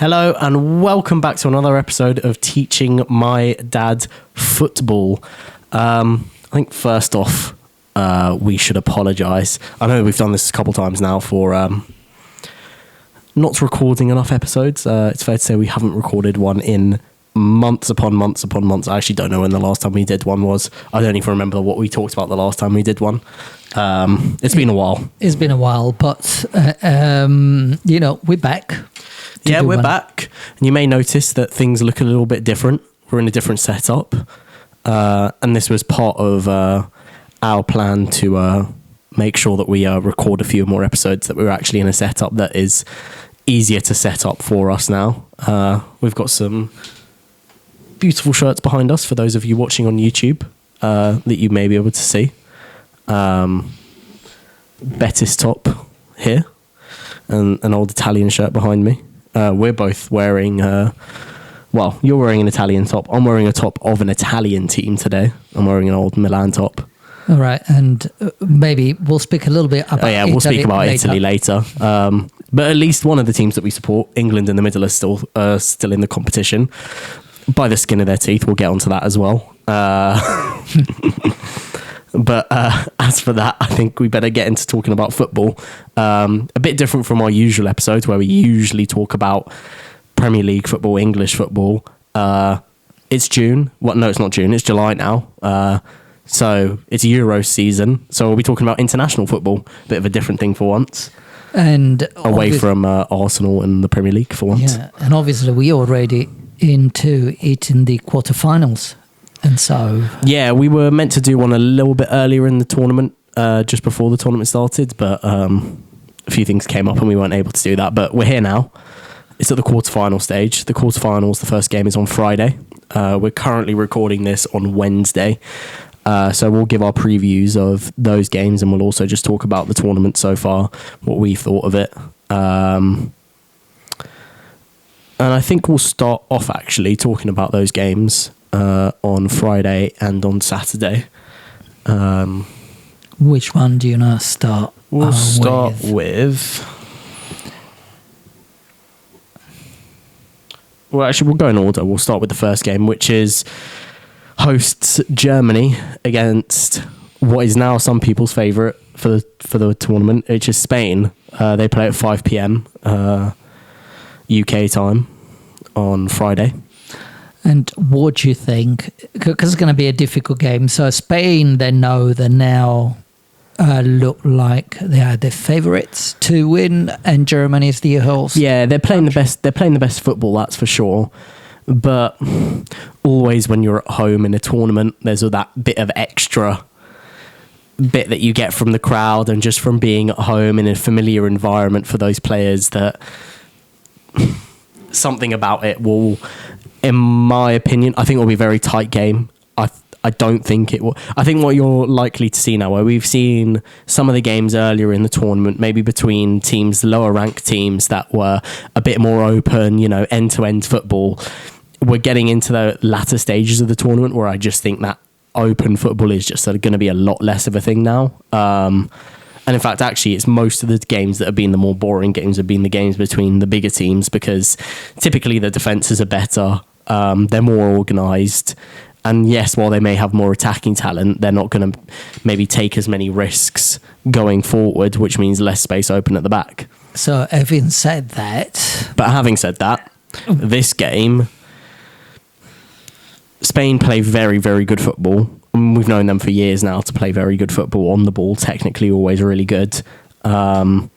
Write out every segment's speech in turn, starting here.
Hello and welcome back to another episode of Teaching My Dad Football. I think first off, we should apologise. I know we've done this a couple times now for not recording enough episodes. It's fair to say we haven't recorded one in months upon months upon months. I actually don't know when the last time we did one was. I don't even remember what we talked about the last time we did one. It's been a while. It's been a while, but we're back. Yeah, we're back. And you may notice that things look a little bit different. We're in a different setup. And this was part of our plan to make sure that we record a few more episodes, that we're actually in a setup that is easier to set up for us now. We've got some beautiful shirts behind us for those of you watching on YouTube that you may be able to see. Betis top here and an old Italian shirt behind me. We're both wearing, you're wearing an Italian top. I'm wearing a top of an Italian team today. I'm wearing an old Milan top. All right, and maybe we'll speak a little bit about Italy. We'll speak about Italy later. But at least one of the teams that we support, England in the middle, is still in the competition by the skin of their teeth. We'll get onto that as well. But as for that, I think we better get into talking about football. A bit different from our usual episodes where we usually talk about Premier League football, English football. It's June. Well, no, it's not June. It's July now. So it's Euro season. So we'll be talking about international football. A bit of a different thing for once. And away from Arsenal and the Premier League for once. Yeah, and obviously we already into it in the quarterfinals. And so... Yeah, we were meant to do one a little bit earlier in the tournament, just before the tournament started, but a few things came up and we weren't able to do that. But we're here now. It's at the quarterfinal stage. The quarterfinals, the first game is on Friday. We're currently recording this on Wednesday. So we'll give our previews of those games and we'll also just talk about the tournament so far, what we thought of it. And I think we'll start off actually talking about those games on Friday and on Saturday. Which one do you want to start? We'll start with... Well, actually, we'll go in order. We'll start with the first game, which is hosts Germany against what is now some people's favourite for the tournament, which is Spain. They play at 5 p.m. UK time on Friday. And what do you think? Because it's going to be a difficult game. So Spain, they now look like they are the favourites to win, and Germany is the host. Yeah, they're playing the best. They're playing the best football, that's for sure. But always when you're at home in a tournament, there's that bit of extra bit that you get from the crowd and just from being at home in a familiar environment for those players, that something about it will, in my opinion, I think it will be a very tight game. I don't think it will. I think what you're likely to see now, where we've seen some of the games earlier in the tournament, maybe between teams, lower ranked teams that were a bit more open, end-to-end football, we're getting into the latter stages of the tournament where I just think that open football is just going to be a lot less of a thing now. And in fact, actually, it's most of the games that have been the more boring games have been the games between the bigger teams, because typically the defences are better, they're more organised. And yes, while they may have more attacking talent, they're not going to maybe take as many risks going forward, which means less space open at the back. So having said that... But having said that, this game, Spain play very, very good football. We've known them for years now to play very good football on the ball, technically always really good. Their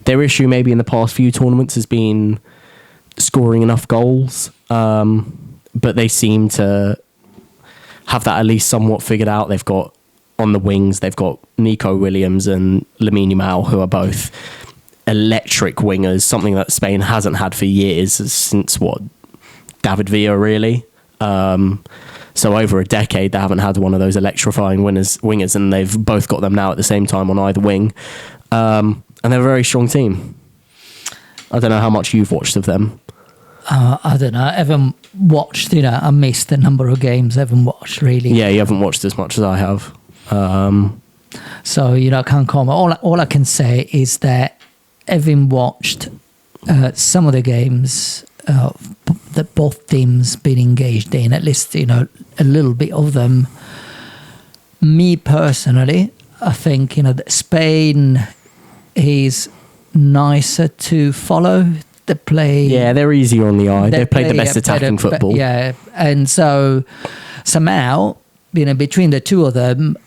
issue maybe in the past few tournaments has been scoring enough goals, but they seem to have that at least somewhat figured out. They've got on the wings, they've got Nico Williams and Lamine Yamal, who are both electric wingers, something that Spain hasn't had for years, since David Villa really. So over a decade, they haven't had one of those electrifying wingers, and they've both got them now at the same time on either wing. And they're a very strong team. I don't know how much you've watched of them. I don't know. I haven't watched, I missed a number of games. I haven't watched really. Yeah, you haven't watched as much as I have. So, I can't comment. All I can say is that having watched some of the games that both teams been engaged in, at least a little bit of them. Me personally, I think that Spain is nicer to follow. They play, yeah, they're easier on the eye. They play the best attacking football. Yeah, and so somehow between the two of them,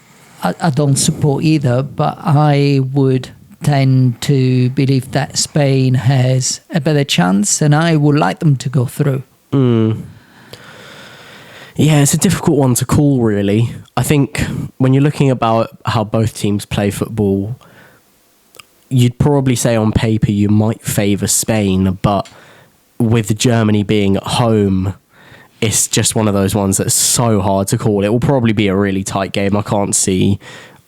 I don't support either, but I would tend to believe that Spain has a better chance, and I would like them to go through. Yeah, it's a difficult one to call, really. I think when you're looking about how both teams play football, you'd probably say on paper you might favour Spain, but with Germany being at home, it's just one of those ones that's so hard to call. It will probably be a really tight game. I can't see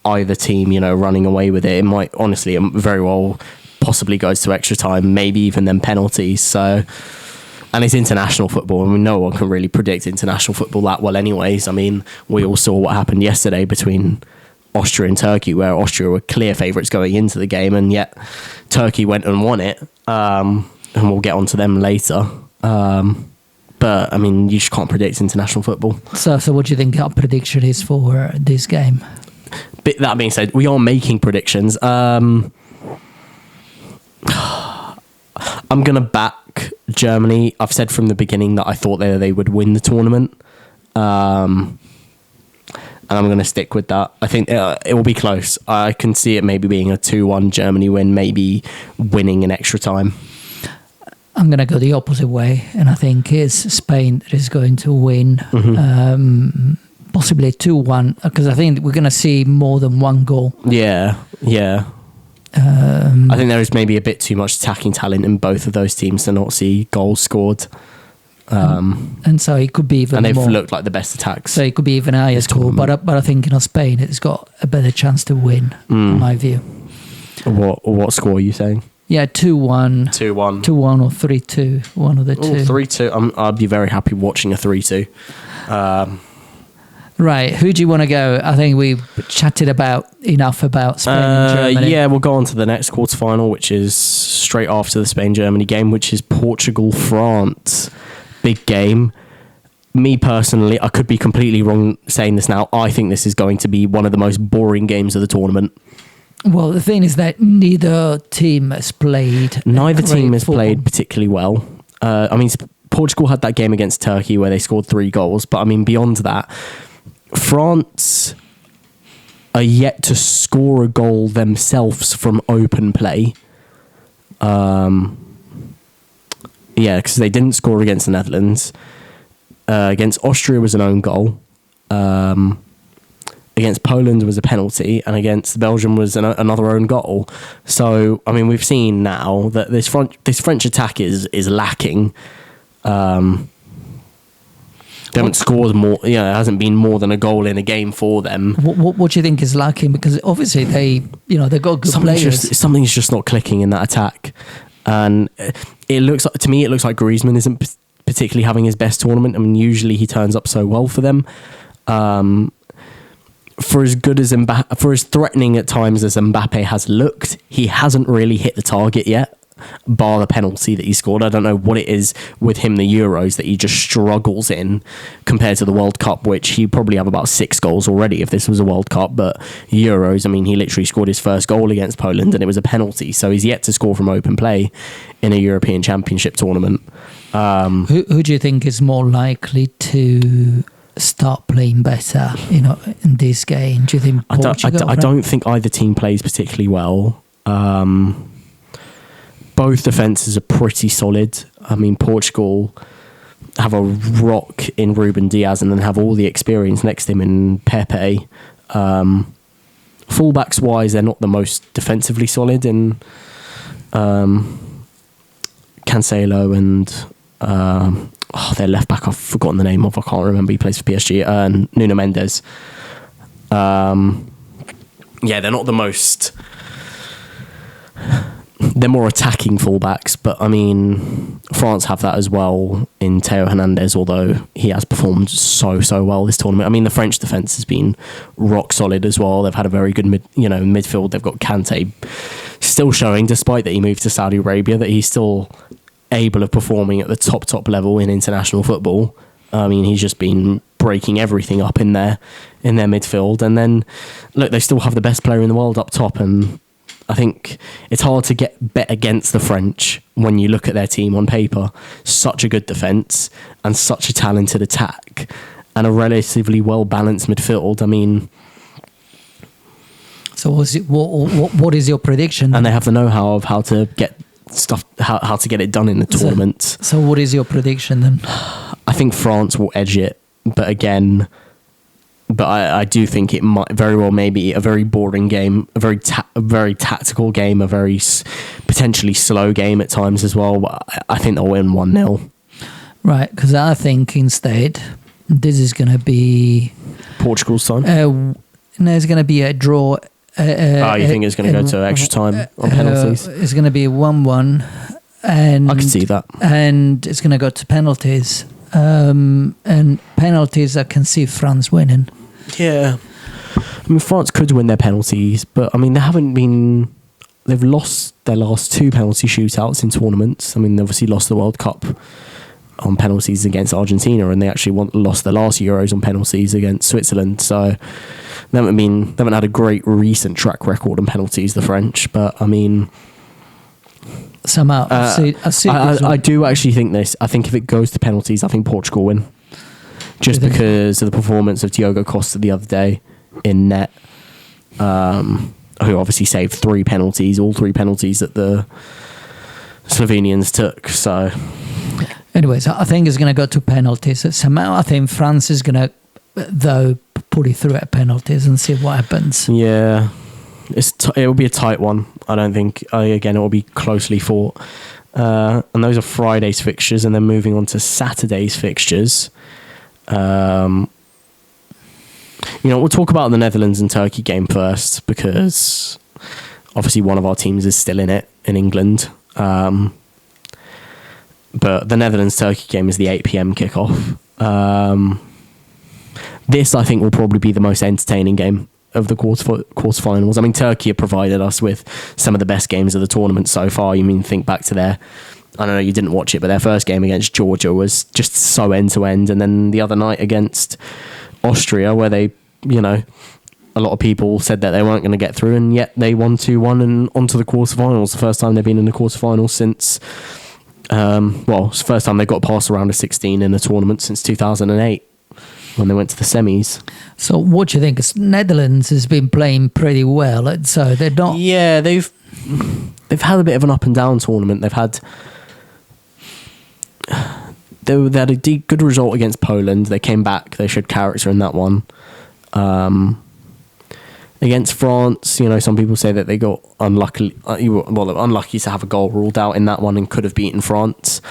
either team, running away with it. It might, honestly, very well possibly goes to extra time, maybe even then penalties. So, and it's international football, and no one can really predict international football that well anyways. I mean, we all saw what happened yesterday between Austria and Turkey, where Austria were clear favourites going into the game, and yet Turkey went and won it. And we'll get onto them later. But, I mean, you just can't predict international football. So what do you think our prediction is for this game? But that being said, we are making predictions. I'm going to back Germany. I've said from the beginning that I thought they would win the tournament. And I'm going to stick with that. I think it will be close. I can see it maybe being a 2-1 Germany win, maybe winning in extra time. I'm going to go the opposite way, and I think it's Spain that is going to win, possibly 2-1, because I think we're going to see more than one goal. Yeah. I think there is maybe a bit too much attacking talent in both of those teams to not see goals scored. And so it could be even and they've more, looked like the best attacks. So it could be even higher score, but I think Spain has got a better chance to win, in my view. What score are you saying? Yeah, 2-1. 2-1. 2-1 or 3-2, one of the two. 3-2. I'd be very happy watching a 3-2. Right, who do you want to go? I think we've chatted enough about Spain and Germany. Yeah, we'll go on to the next quarterfinal, which is straight after the Spain-Germany game, which is Portugal-France. Big game. Me personally, I could be completely wrong saying this now. I think this is going to be one of the most boring games of the tournament. Well, the thing is that neither team has played. Neither team has played particularly well. I mean, Portugal had that game against Turkey where they scored 3 goals. But I mean, beyond that, France are yet to score a goal themselves from open play. Yeah, because they didn't score against the Netherlands. Against Austria was an own goal. Against Poland was a penalty, and against Belgium was another own goal. So, I mean, we've seen now that this French attack is lacking. They haven't scored more. It hasn't been more than a goal in a game for them. What do you think is lacking? Because obviously they've got good players. Something's just not clicking in that attack, and it looks like Griezmann isn't particularly having his best tournament. I mean, usually he turns up so well for them. For as good as for as threatening at times as Mbappe has looked, he hasn't really hit the target yet, bar the penalty that he scored. I don't know what it is with him, the Euros, that he just struggles in compared to the World Cup, which he probably have about 6 goals already if this was a World Cup. But Euros, I mean, he literally scored his first goal against Poland and it was a penalty. So he's yet to score from open play in a European Championship tournament. Who do you think is more likely to start playing better, in this game? Do you think Portugal? I don't think either team plays particularly well. Both defences are pretty solid. I mean, Portugal have a rock in Ruben Diaz and then have all the experience next to him in Pepe. Fullbacks wise, they're not the most defensively solid in Cancelo and their left back, I've forgotten the name of, I can't remember, he plays for PSG, Nuno Mendes. They're not the most, they're more attacking fullbacks, but I mean, France have that as well in Theo Hernandez, although he has performed so well this tournament. I mean, the French defence has been rock solid as well. They've had a very good midfield. They've got Kante still showing, despite that he moved to Saudi Arabia, that he's still able of performing at the top level in international football. I mean, he's just been breaking everything up in their midfield. And then, look, they still have the best player in the world up top. And I think it's hard to bet against the French when you look at their team on paper. Such a good defence and such a talented attack and a relatively well-balanced midfield. I mean... So what is your prediction? And they have the know-how of how to get stuff, how to get it done in the tournament. So what is your prediction then? I think France will edge it, but I do think it might very well maybe a very boring game, a very tactical game, a very potentially slow game at times as well. But I think they'll win 1-0. Right, because I think instead this is going to be Portugal's time. No, it's going to be a draw. You think it's going to go to extra time on penalties? It's going to be 1-1, and I can see that. And it's going to go to penalties. And penalties, I can see France winning. Yeah, I mean France could win their penalties, but I mean they've lost their last 2 penalty shootouts in tournaments. I mean, they obviously lost the World Cup on penalties against Argentina, and they actually lost the last Euros on penalties against Switzerland. So they haven't had a great recent track record on penalties, the French. But I mean, somehow I do actually think this. I think if it goes to penalties, I think Portugal win, just because of the performance of Diogo Costa the other day in net, who obviously saved 3 penalties, all 3 penalties that the Slovenians took. So. Anyways, I think it's going to go to penalties. Somehow, I think France is going to, though, put it through at penalties and see what happens. Yeah, it will be a tight one. I don't think. Again, it will be closely fought. And those are Friday's fixtures, and then moving on to Saturday's fixtures. We'll talk about the Netherlands and Turkey game first, because obviously one of our teams is still in it in England. But the Netherlands-Turkey game is the 8 p.m. kickoff. This, I think, will probably be the most entertaining game of the quarterfinals. I mean, Turkey have provided us with some of the best games of the tournament so far. Think back to I don't know, you didn't watch it, but their first game against Georgia was just so end-to-end. And then the other night against Austria, where they, a lot of people said that they weren't going to get through, and yet they won 2-1 and onto the quarterfinals. The first time they've been in the quarterfinals since... it's the first time they got past the round of 16 in a tournament since 2008 when they went to the semis. So what do you think? Netherlands has been playing pretty well, so they're not... Yeah, they've had a bit of an up and down tournament. They had a good result against Poland. They came back. They showed character in that one. Against France, some people say that they got unlucky to have a goal ruled out in that one and could have beaten France.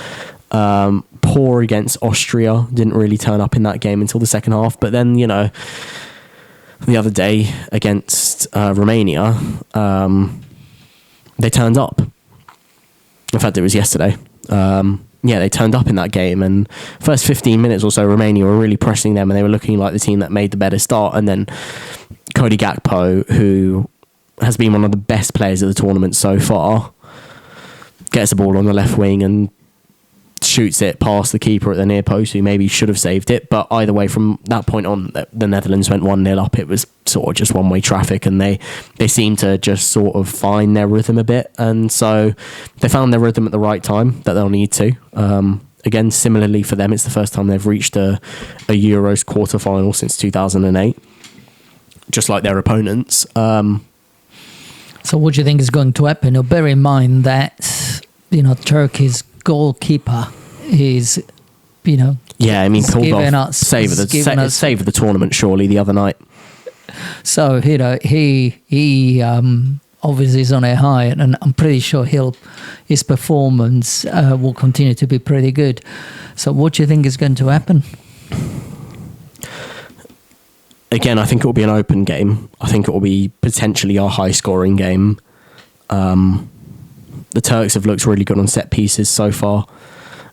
Poor against Austria, didn't really turn up in that game until the second half. But then, the other day against Romania, they turned up. In fact, it was yesterday. They turned up in that game, and first 15 minutes or so, Romania were really pressing them, and they were looking like the team that made the better start. And then Cody Gakpo, who has been one of the best players of the tournament so far, gets the ball on the left wing and shoots it past the keeper at the near post, who maybe should have saved it. But either way, from that point on, the Netherlands went 1-0 up. It was sort of just one-way traffic, and they seemed to just sort of find their rhythm a bit. And so they found their rhythm at the right time that they'll need to. Again, similarly for them, it's the first time they've reached a Euros quarterfinal since 2008, just like their opponents. So what do you think is going to happen? Now, bear in mind that, Turkey's goalkeeper is, Yeah, I mean, pulled off save of the tournament, surely, the other night. So, he obviously is on a high, and I'm pretty sure his performance will continue to be pretty good. So what do you think is going to happen? Again, I think it will be an open game. I think it will be potentially a high-scoring game. The Turks have looked really good on set pieces so far,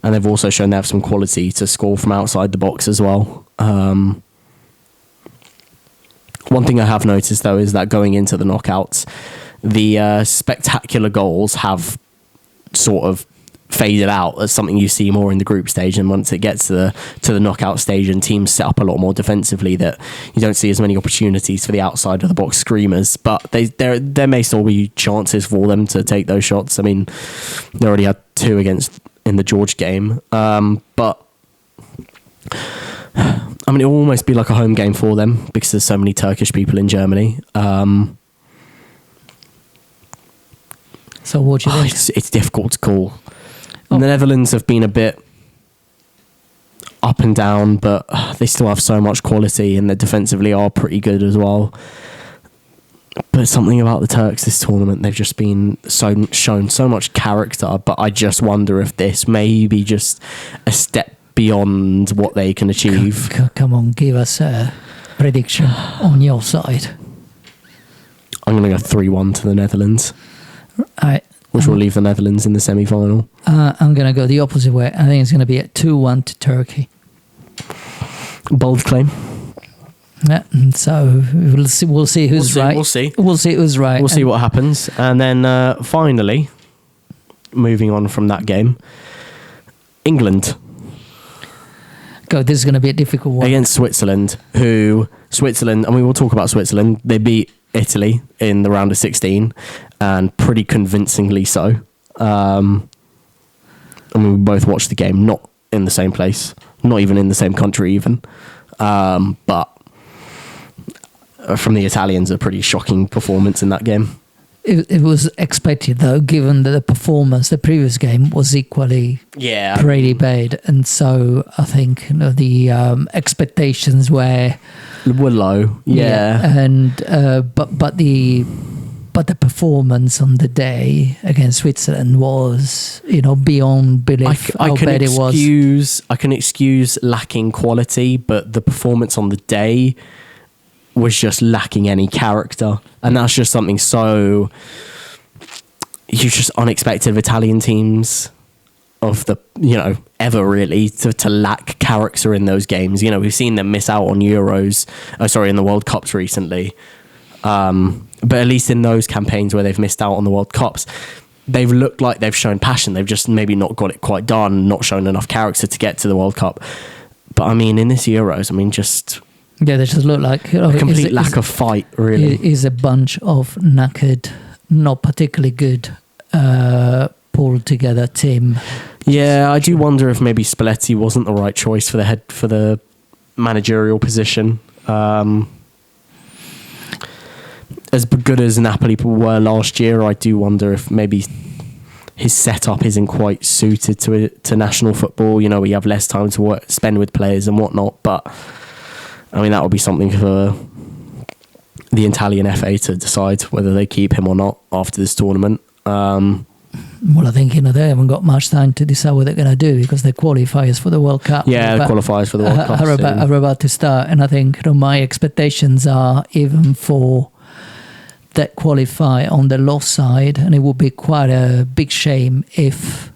and they've also shown they have some quality to score from outside the box as well. One thing I have noticed, though, is that going into the knockouts, the spectacular goals have sort of faded out as something you see more in the group stage, and once it gets to the knockout stage and teams set up a lot more defensively, that you don't see as many opportunities for the outside of the box screamers. But there may still be chances for them to take those shots. I mean, they already had 2 in the George game, but I mean, it will almost be like a home game for them because there's so many Turkish people in Germany. So what do you think? It's difficult to call. The Netherlands have been a bit up and down, but they still have so much quality, and they defensively are pretty good as well. But something about the Turks this tournament, they've just been shown so much character, but I just wonder if this may be just a step beyond what they can achieve. Come on, give us a prediction on your side. I'm going to go 3-1 to the Netherlands, which will leave the Netherlands in the semi-final. I'm going to go the opposite way. I think it's going to be a 2-1 to Turkey. Bold claim. Yeah, so we'll see who's right. We'll see who's right. We'll see what happens. And then finally, moving on from that game, England. God, this is going to be a difficult one. Against Switzerland, and we will talk about Switzerland. They beat Italy in the round of 16, and pretty convincingly so. I mean, we both watched the game, not in the same place, not even in the same country even. But from the Italians, a pretty shocking performance in that game. It was expected, though, given that the previous game was equally pretty bad. And so I think the expectations were low. Yeah. And but the performance on the day against Switzerland was, beyond belief how bad it was. I can excuse lacking quality, but the performance on the day was just lacking any character, and that's just something so just unexpected of Italian teams of the ever really to lack character in those games. We've seen them miss out on in the World Cups recently, but at least in those campaigns where they've missed out on the World Cups, they've looked like they've shown passion. They've just maybe not got it quite done, not shown enough character to get to the World Cup. But I mean, in this Euros, they just look like a complete lack of fight, really. Is a bunch of knackered, not particularly good, pulled together team. Yeah, I do wonder if maybe Spalletti wasn't the right choice for the managerial position. As good as Napoli were last year, I do wonder if maybe his setup isn't quite suited to national football. We have less time to spend with players and whatnot, but I mean, that would be something for the Italian FA to decide whether they keep him or not after this tournament. Well, I think they haven't got much time to decide what they're going to do because the qualifiers for the World Cup. Yeah, the qualifiers for the World Cup are about to start, and I think my expectations are even for that qualify on the loss side, and it would be quite a big shame if.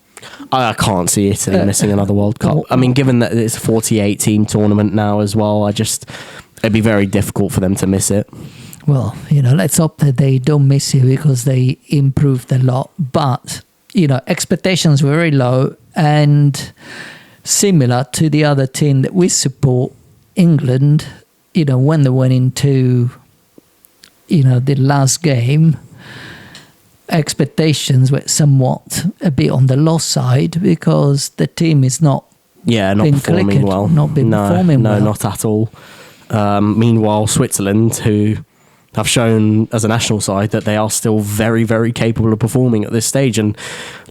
I can't see Italy missing another World Cup. I mean, given that it's a 48-team tournament now as well, it'd be very difficult for them to miss it. Well, let's hope that they don't miss it because they improved a lot. But, expectations were very low, and similar to the other team that we support, England, when they went into, the last game, expectations were somewhat a bit on the low side because the team is not performing well. Performing well. No, not at all. Meanwhile, Switzerland, who have shown as a national side that they are still very, very capable of performing at this stage and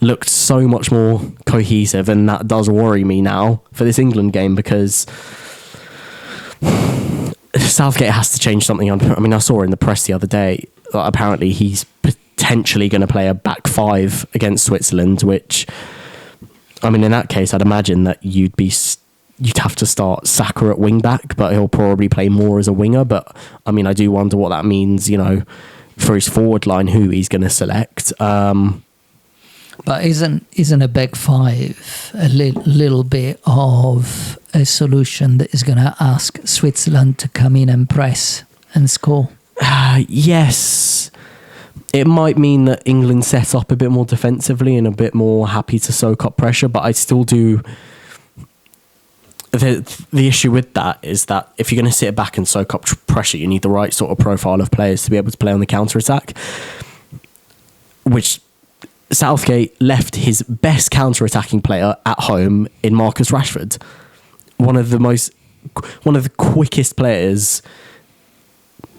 looked so much more cohesive, and that does worry me now for this England game because Southgate has to change something. I mean, I saw in the press the other day that apparently he's potentially going to play a back five against Switzerland, which, I mean, in that case, I'd imagine that you'd have to start Saka at wing back, but he'll probably play more as a winger. But I mean, I do wonder what that means, for his forward line, who he's going to select. But isn't a back five a little bit of a solution that is going to ask Switzerland to come in and press and score? Yes. it might mean that England set up a bit more defensively and a bit more happy to soak up pressure, but I still do. The issue with that is that if you're going to sit back and soak up pressure, you need the right sort of profile of players to be able to play on the counter-attack, which Southgate left his best counter-attacking player at home in Marcus Rashford, one of the quickest players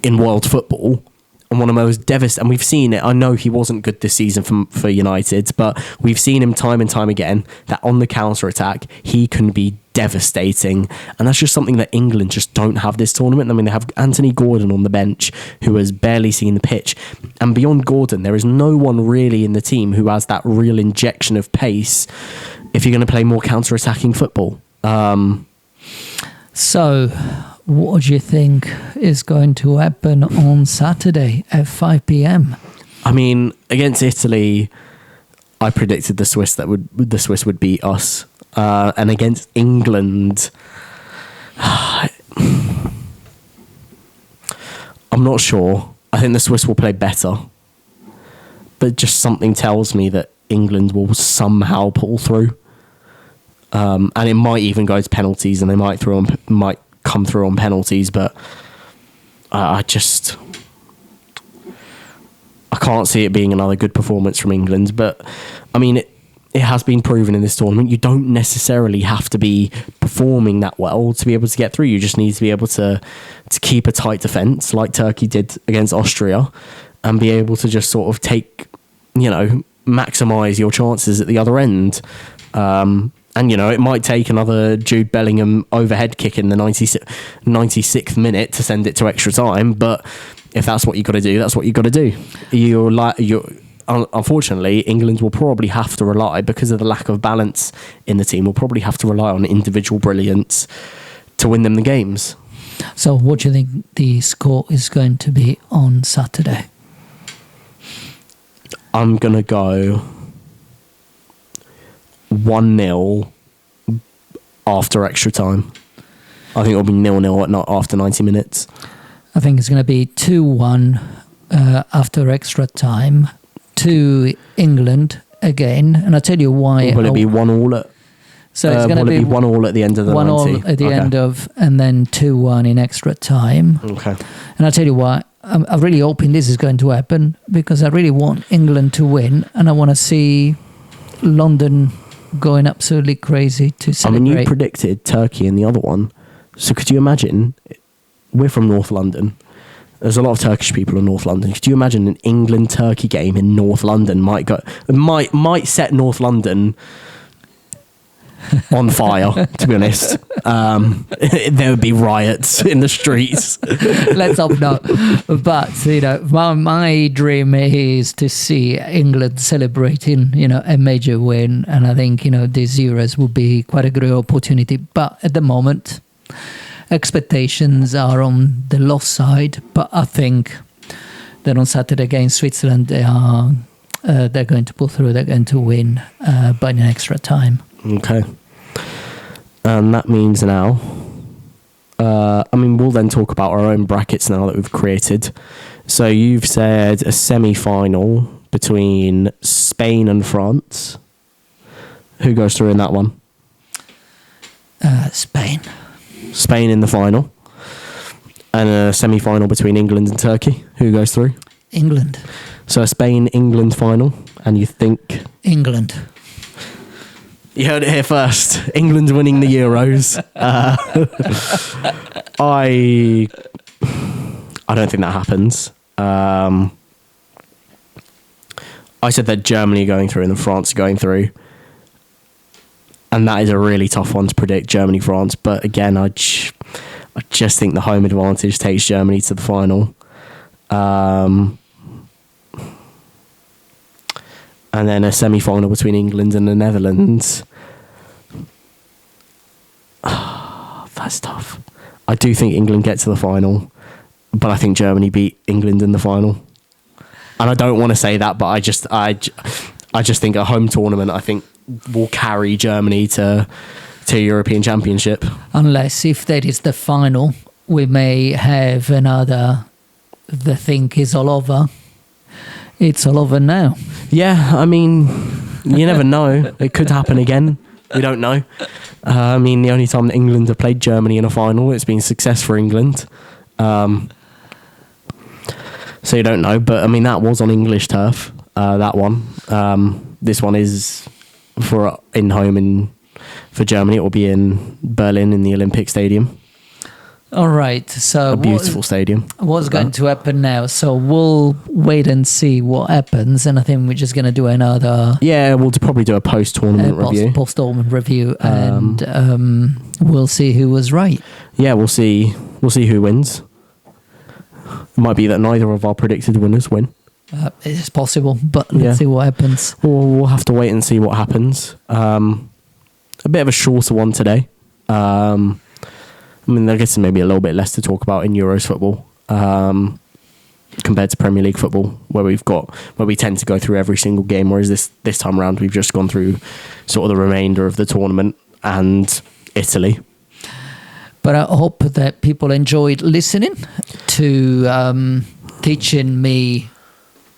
in world football, and one of the most devastating. And we've seen it. I know he wasn't good this season for United, but we've seen him time and time again that on the counter-attack he can be devastating, and that's just something that England just don't have this tournament. I mean, they have Anthony Gordon on the bench who has barely seen the pitch, and beyond Gordon there is no one really in the team who has that real injection of pace if you're going to play more counter-attacking football. So what do you think is going to happen on Saturday at 5 p.m? I mean, against Italy, I predicted the Swiss would beat us. And against England, I'm not sure. I think the Swiss will play better, but just something tells me that England will somehow pull through, and it might even go to penalties, and they might come through on penalties. But I can't see it being another good performance from England. But I mean, it has been proven in this tournament, you don't necessarily have to be performing that well to be able to get through. You just need to be able to keep a tight defence like Turkey did against Austria, and be able to just sort of maximise your chances at the other end. And, it might take another Jude Bellingham overhead kick in the 96th minute to send it to extra time, but if that's what you got to do, that's what you got to do. Unfortunately, England will probably have to rely, because of the lack of balance in the team, will probably have to rely on individual brilliance to win them the games. So what do you think the score is going to be on Saturday? I'm going to go 1-0 after extra time. I think it'll be 0-0 after 90 minutes. I think it's going to be 2-1 after extra time to England again, and I'll tell you why. Will it be 1-1 at? So it's going to be 1-1 at the end of the 1-1 at the end of, and then 2-1 in extra time. Okay. And I'll tell you why. I'm really hoping this is going to happen, because I really want England to win, and I want to see London going absolutely crazy to celebrate. I mean, you predicted Turkey in the other one, so could you imagine? We're from North London. There's a lot of Turkish people in North London. Could you imagine an England-Turkey game in North London might set North London on fire, to be honest. There would be riots in the streets. Let's hope not. But, my dream is to see England celebrating, a major win. And I think, these Euros will be quite a great opportunity. But at the moment, expectations are on the low side, but I think that on Saturday against Switzerland, they're going to pull through. They're going to win by an extra time. Okay, and that means now, we'll then talk about our own brackets now that we've created. So you've said a semi-final between Spain and France. Who goes through in that one? Spain in the final. And a semi-final between England and Turkey. Who goes through? England. So a Spain-England final. And you think? England. You heard it here first. England's winning the Euros. I don't think that happens. I said that Germany are going through and then France are going through. And that is a really tough one to predict, Germany-France. But again, I just think the home advantage takes Germany to the final. And then a semi-final between England and the Netherlands. That's tough. I do think England get to the final, but I think Germany beat England in the final. And I don't want to say that, but I just think a home tournament, I think, will carry Germany to European Championship. Unless, if that is the final, we may have another, the thing is all over, It's all over now. Yeah, I mean, you never know. It could happen again. We don't know. I mean, the only time that England have played Germany in a final, it's been success for England. So you don't know. But, I mean, that was on English turf, that one. This one is for for Germany. It will be in Berlin in the Olympic Stadium. All right. So A beautiful stadium. What's going to happen now? So we'll wait and see what happens, and I think we're just going to do another. Yeah, we'll probably do a post-tournament review. Post-tournament review, and we'll see who was right. Yeah, we'll see. We'll see who wins. It might be that neither of our predicted winners win. It's possible, but let's see what happens. We'll have to wait and see what happens. A bit of a shorter one today. I mean, I guess maybe a little bit less to talk about in Euros football compared to Premier League football, where we tend to go through every single game. Whereas this time around, we've just gone through sort of the remainder of the tournament and Italy. But I hope that people enjoyed listening to teaching me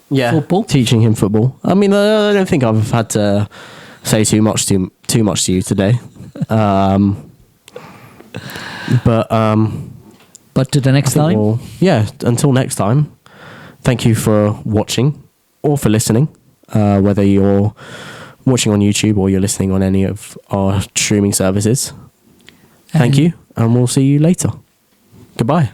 football. Teaching him football. I mean, I don't think I've had to say too much to you today. But to the next time. Until next time. Thank you for watching or for listening, whether you're watching on YouTube or you're listening on any of our streaming services. Thank you, and we'll see you later. Goodbye.